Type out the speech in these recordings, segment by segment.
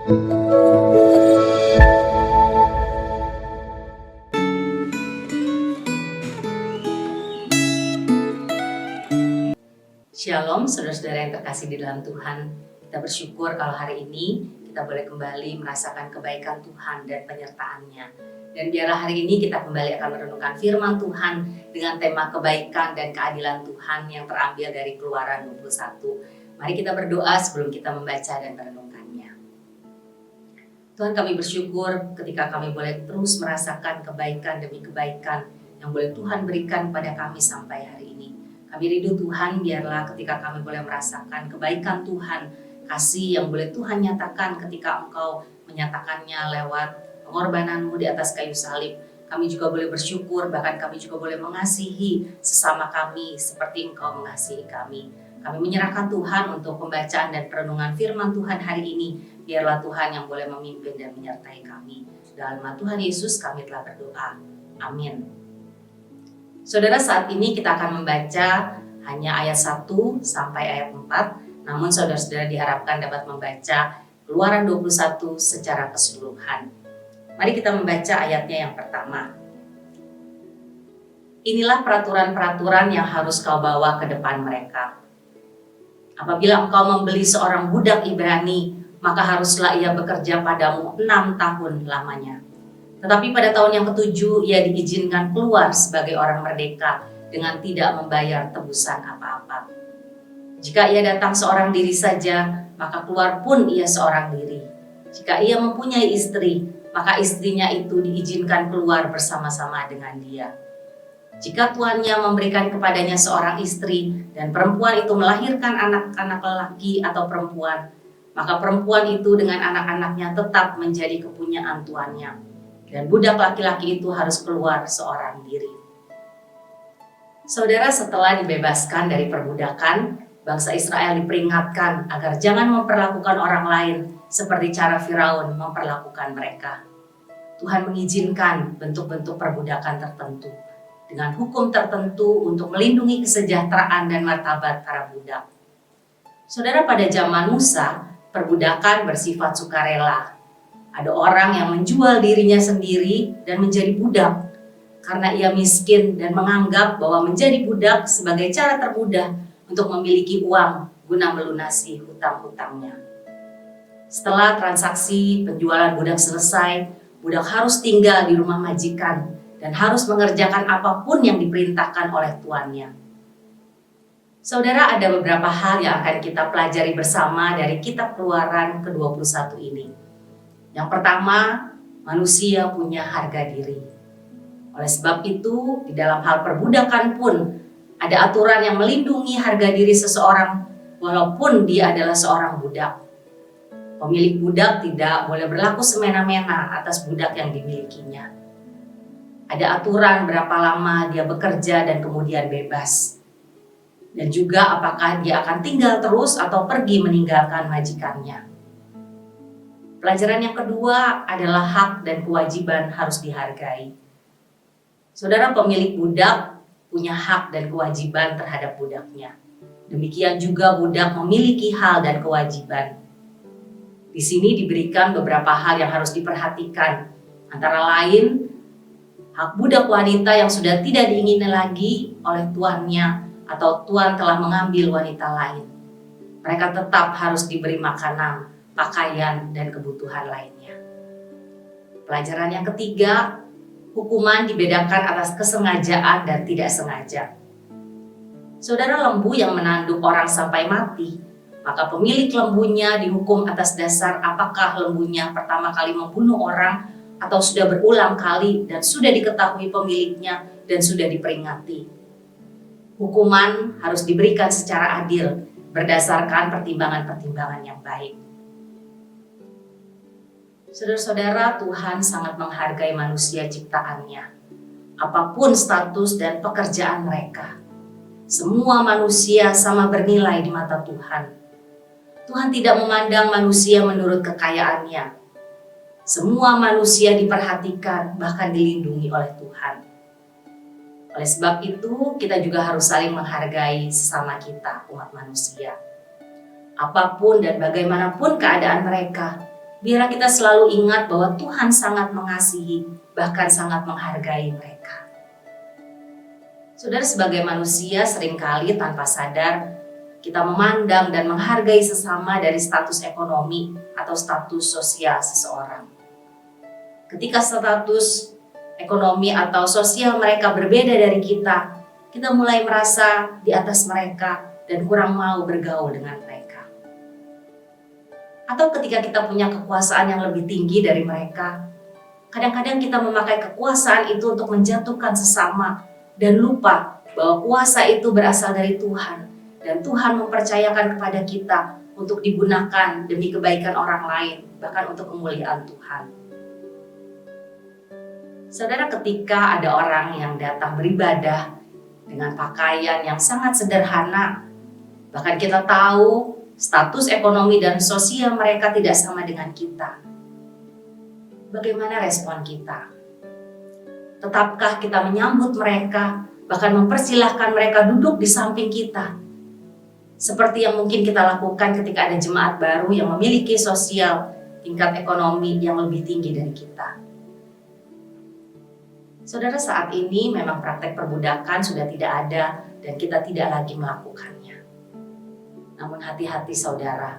Shalom, saudara-saudara yang terkasih di dalam Tuhan. Kita bersyukur kalau hari ini kita boleh kembali merasakan kebaikan Tuhan dan penyertaan-Nya. Dan biarlah hari ini kita kembali akan merenungkan firman Tuhan dengan tema kebaikan dan keadilan Tuhan yang terambil dari Keluaran 21. Mari kita berdoa sebelum kita membaca dan merenungkannya. Tuhan, kami bersyukur ketika kami boleh terus merasakan kebaikan demi kebaikan yang boleh Tuhan berikan kepada kami sampai hari ini. Kami rindu Tuhan, biarlah ketika kami boleh merasakan kebaikan Tuhan, kasih yang boleh Tuhan nyatakan ketika Engkau menyatakannya lewat pengorbanan-Mu di atas kayu salib. Kami juga boleh bersyukur, bahkan kami juga boleh mengasihi sesama kami seperti Engkau mengasihi kami. Kami menyerahkan Tuhan untuk pembacaan dan perenungan firman Tuhan hari ini. Biarlah Tuhan yang boleh memimpin dan menyertai kami. Dalam nama Tuhan Yesus kami telah berdoa. Amin. Saudara, saat ini kita akan membaca hanya ayat 1 sampai ayat 4. Namun saudara-saudara diharapkan dapat membaca Keluaran 21 secara keseluruhan. Mari kita membaca ayatnya yang pertama. Inilah peraturan-peraturan yang harus kau bawa ke depan mereka. Apabila engkau membeli seorang budak Ibrani, maka haruslah ia bekerja padamu 6 tahun lamanya. Tetapi pada tahun yang ke-7 ia diizinkan keluar sebagai orang merdeka dengan tidak membayar tebusan apa-apa. Jika ia datang seorang diri saja, maka keluar pun ia seorang diri. Jika ia mempunyai istri, maka istrinya itu diizinkan keluar bersama-sama dengan dia. Jika tuannya memberikan kepadanya seorang istri dan perempuan itu melahirkan anak-anak lelaki atau perempuan, maka perempuan itu dengan anak-anaknya tetap menjadi kepunyaan tuannya. Dan budak laki-laki itu harus keluar seorang diri. Saudara, setelah dibebaskan dari perbudakan, bangsa Israel diperingatkan agar jangan memperlakukan orang lain seperti cara Firaun memperlakukan mereka. Tuhan mengizinkan bentuk-bentuk perbudakan tertentu dengan hukum tertentu untuk melindungi kesejahteraan dan martabat para budak. Saudara, pada zaman Musa, perbudakan bersifat sukarela. Ada orang yang menjual dirinya sendiri dan menjadi budak karena ia miskin dan menganggap bahwa menjadi budak sebagai cara termudah untuk memiliki uang guna melunasi hutang-hutangnya. Setelah transaksi penjualan budak selesai, budak harus tinggal di rumah majikan dan harus mengerjakan apapun yang diperintahkan oleh tuannya. Saudara, ada beberapa hal yang akan kita pelajari bersama dari kitab Keluaran ke-21 ini. Yang pertama, manusia punya harga diri. Oleh sebab itu, di dalam hal perbudakan pun ada aturan yang melindungi harga diri seseorang walaupun dia adalah seorang budak. Pemilik budak tidak boleh berlaku semena-mena atas budak yang dimilikinya. Ada aturan berapa lama dia bekerja dan kemudian bebas. Dan juga apakah dia akan tinggal terus atau pergi meninggalkan majikannya. Pelajaran yang kedua adalah hak dan kewajiban harus dihargai. Saudara, pemilik budak punya hak dan kewajiban terhadap budaknya. Demikian juga budak memiliki hal dan kewajiban. Di sini diberikan beberapa hal yang harus diperhatikan. Antara lain, hak budak wanita yang sudah tidak diingini lagi oleh tuannya atau tuan telah mengambil wanita lain. Mereka tetap harus diberi makanan, pakaian, dan kebutuhan lainnya. Pelajaran yang ketiga, hukuman dibedakan atas kesengajaan dan tidak sengaja. Saudara, lembu yang menanduk orang sampai mati, maka pemilik lembunya dihukum atas dasar apakah lembunya pertama kali membunuh orang atau sudah berulang kali dan sudah diketahui pemiliknya dan sudah diperingati. Hukuman harus diberikan secara adil berdasarkan pertimbangan-pertimbangan yang baik. Saudara-saudara, Tuhan sangat menghargai manusia ciptaannya. Apapun status dan pekerjaan mereka, semua manusia sama bernilai di mata Tuhan. Tuhan tidak memandang manusia menurut kekayaannya. Semua manusia diperhatikan, bahkan dilindungi oleh Tuhan. Oleh sebab itu, kita juga harus saling menghargai sesama kita, umat manusia. Apapun dan bagaimanapun keadaan mereka, Biarlah kita selalu ingat bahwa Tuhan sangat mengasihi, bahkan sangat menghargai mereka. Saudara, sebagai manusia seringkali tanpa sadar kita memandang dan menghargai sesama dari status ekonomi atau status sosial seseorang. Ketika status ekonomi atau sosial mereka berbeda dari kita mulai merasa di atas mereka dan kurang mau bergaul dengan mereka. Atau ketika kita punya kekuasaan yang lebih tinggi dari mereka, kadang-kadang kita memakai kekuasaan itu untuk menjatuhkan sesama dan lupa bahwa kuasa itu berasal dari Tuhan dan Tuhan mempercayakan kepada kita untuk digunakan demi kebaikan orang lain, bahkan untuk kemuliaan Tuhan. Saudara, ketika ada orang yang datang beribadah dengan pakaian yang sangat sederhana, bahkan kita tahu status ekonomi dan sosial mereka tidak sama dengan kita. Bagaimana respon kita? Tetapkah kita menyambut mereka, bahkan mempersilahkan mereka duduk di samping kita? Seperti yang mungkin kita lakukan ketika ada jemaat baru yang memiliki sosial tingkat ekonomi yang lebih tinggi dari kita. Saudara, saat ini memang praktek perbudakan sudah tidak ada dan kita tidak lagi melakukannya. Namun hati-hati saudara,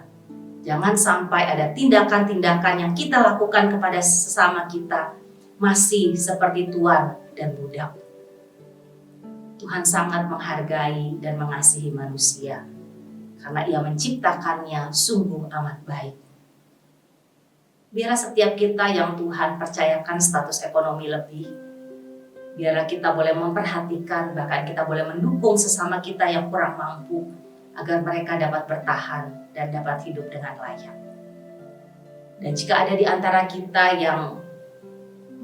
jangan sampai ada tindakan-tindakan yang kita lakukan kepada sesama kita masih seperti tuan dan budak. Tuhan sangat menghargai dan mengasihi manusia karena Ia menciptakannya sungguh amat baik. Biarlah setiap kita yang Tuhan percayakan status ekonomi lebih, biarlah kita boleh memperhatikan, bahkan kita boleh mendukung sesama kita yang kurang mampu, agar mereka dapat bertahan dan dapat hidup dengan layak. Dan jika ada di antara kita yang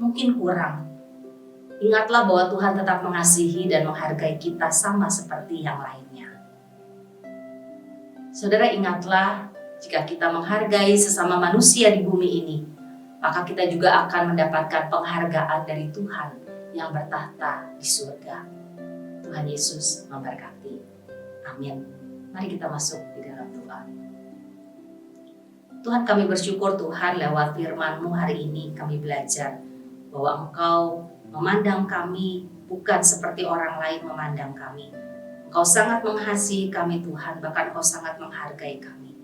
mungkin kurang, ingatlah bahwa Tuhan tetap mengasihi dan menghargai kita sama seperti yang lainnya. Saudara, ingatlah, jika kita menghargai sesama manusia di bumi ini, maka kita juga akan mendapatkan penghargaan dari Tuhan yang bertahta di surga. Tuhan Yesus memberkati. Amin. Mari kita masuk di dalam doa. Tuhan, kami bersyukur Tuhan, lewat firman-Mu hari ini kami belajar bahwa Engkau memandang kami bukan seperti orang lain memandang kami. Engkau sangat mengasihi kami Tuhan, bahkan Engkau sangat menghargai kami.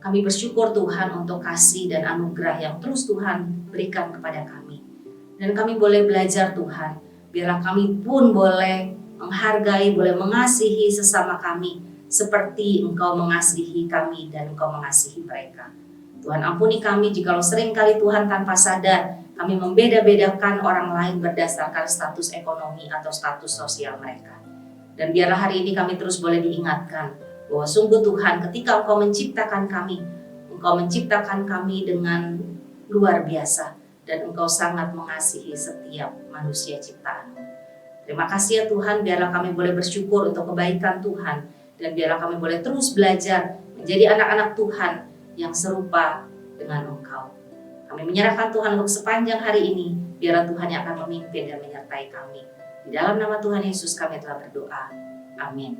Kami bersyukur Tuhan untuk kasih dan anugerah yang terus Tuhan berikan kepada kami. Dan kami boleh belajar Tuhan, biarlah kami pun boleh menghargai, boleh mengasihi sesama kami, seperti Engkau mengasihi kami dan Engkau mengasihi mereka. Tuhan, ampuni kami jikalau seringkali Tuhan tanpa sadar kami membeda-bedakan orang lain berdasarkan status ekonomi atau status sosial mereka. Dan biarlah hari ini kami terus boleh diingatkan bahwa sungguh Tuhan, ketika Engkau menciptakan kami dengan luar biasa dan Engkau sangat mengasihi setiap manusia ciptaan-Mu. Terima kasih ya Tuhan, biarlah kami boleh bersyukur untuk kebaikan Tuhan. Dan biarlah kami boleh terus belajar menjadi anak-anak Tuhan yang serupa dengan Engkau. Kami menyerahkan Tuhan untuk sepanjang hari ini. Biarlah Tuhan yang akan memimpin dan menyertai kami. Di dalam nama Tuhan Yesus kami telah berdoa. Amin.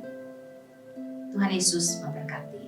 Tuhan Yesus memberkati.